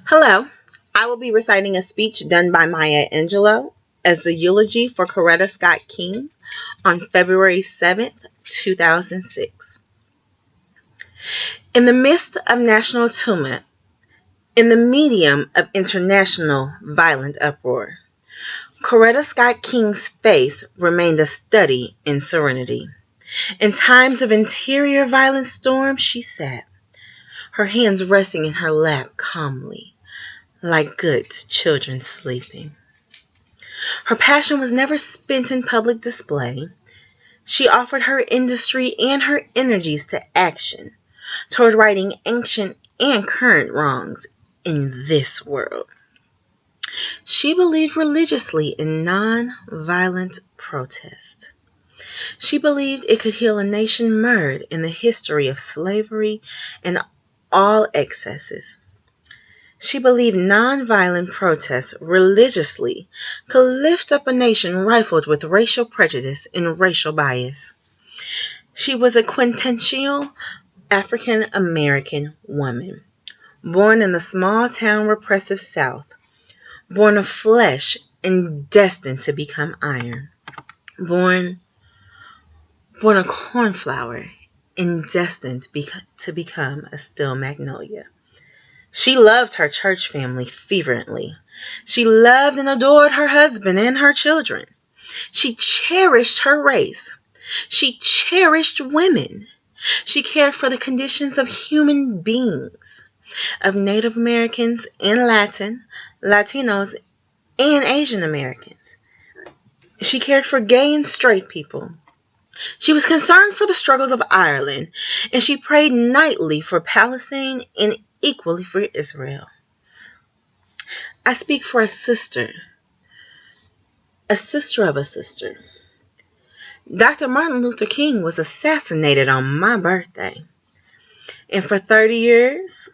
Hello, I will be reciting a speech done by Maya Angelou as the eulogy for Coretta Scott King on February 7th, 2006. In the midst of national tumult, in the medium of international violent uproar, Coretta Scott King's face remained a study in serenity. In times of interior violent storm, she sat, her hands resting in her lap calmly, like good children sleeping. Her passion was never spent in public display. She offered her industry and her energies to action toward righting ancient and current wrongs in this world. She believed religiously in non-violent protest. She believed it could heal a nation marred in the history of slavery and all excesses. She believed nonviolent protest religiously could lift up a nation rifled with racial prejudice and racial bias. She was a quintessential African American woman, born in the small town repressive South, born of flesh and destined to become iron, born a cornflower and destined to become a steel magnolia. She loved her church family fervently. She loved and adored her husband and her children. She cherished her race. She cherished women. She cared for the conditions of human beings, of Native Americans and Latinos, and Asian Americans. She cared for gay and straight people. She was concerned for the struggles of Ireland, and she prayed nightly for Palestine and equally for Israel. I speak for a sister of a sister. Dr. Martin Luther King was assassinated on my birthday. And for 30 years,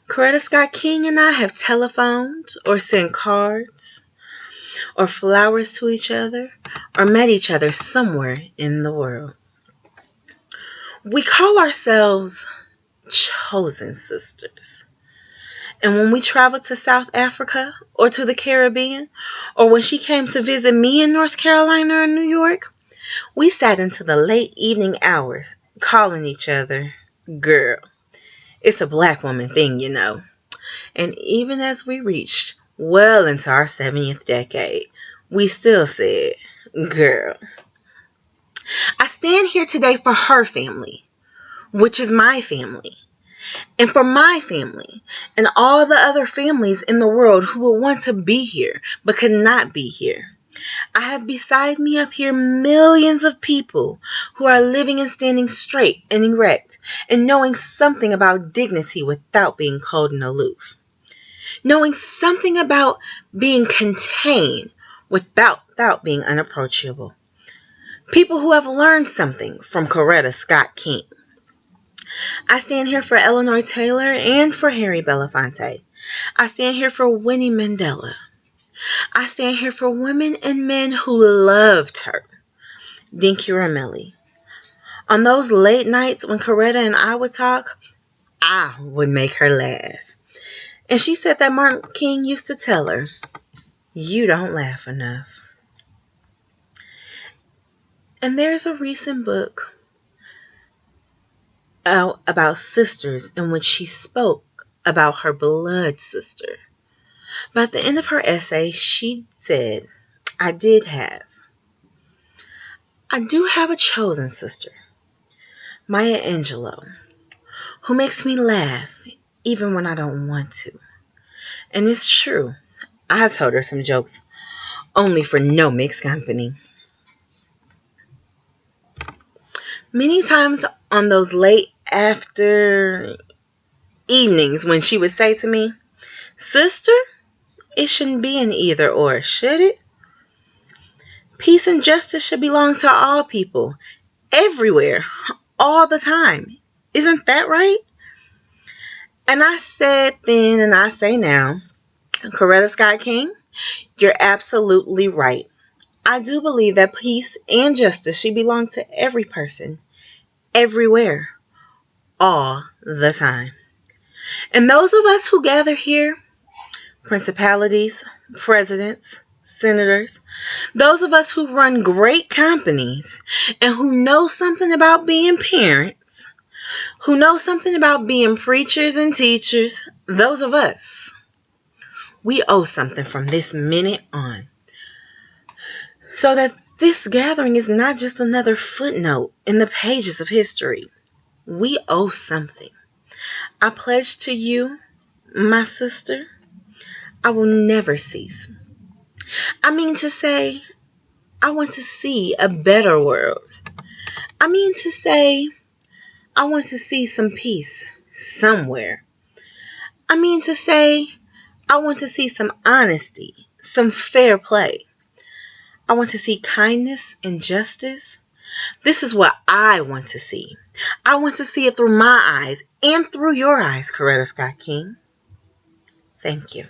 Coretta Scott King and I have telephoned or sent cards or flowers to each other or met each other somewhere in the world. We call ourselves chosen sisters. And when we traveled to South Africa or to the Caribbean, or when she came to visit me in North Carolina or New York, we sat into the late evening hours calling each other girl. It's a black woman thing, you know. And even as we reached well into our 70th decade, we still said girl. I stand here today for her family, which is my family. And for my family and all the other families in the world who would want to be here but could not be here. I have beside me up here millions of people who are living and standing straight and erect and knowing something about dignity without being cold and aloof. Knowing something about being contained without being unapproachable. People who have learned something from Coretta Scott King. I stand here for Eleanor Taylor and for Harry Belafonte. I stand here for Winnie Mandela. I stand here for women and men who loved her. Dinky Ramelli. On those late nights when Coretta and I would talk, I would make her laugh. And she said that Martin King used to tell her, "You don't laugh enough." And there's a recent book out about sisters in which she spoke about her blood sister. But at the end of her essay, she said, I do have a chosen sister, Maya Angelou, who makes me laugh even when I don't want to. And it's true, I told her some jokes only for no mixed company. Many times on those late after evenings when she would say to me, "Sister, it shouldn't be an either or, should it? Peace and justice should belong to all people, everywhere, all the time. Isn't that right?" And I said then and I say now, Coretta Scott King, you're absolutely right. I do believe that peace and justice should belong to every person, everywhere, all the time. And those of us who gather here principalities, presidents, senators, those of us who run great companies and who know something about being parents, who know something about being preachers and teachers, those of us, we owe something from this minute on. So that this gathering is not just another footnote in the pages of history. We owe something. I pledge to you, my sister, I will never cease. I mean to say, I want to see a better world. I mean to say, I want to see some peace somewhere. I mean to say, I want to see some honesty, some fair play. I want to see kindness and justice. This is what I want to see. I want to see it through my eyes and through your eyes, Coretta Scott King. Thank you.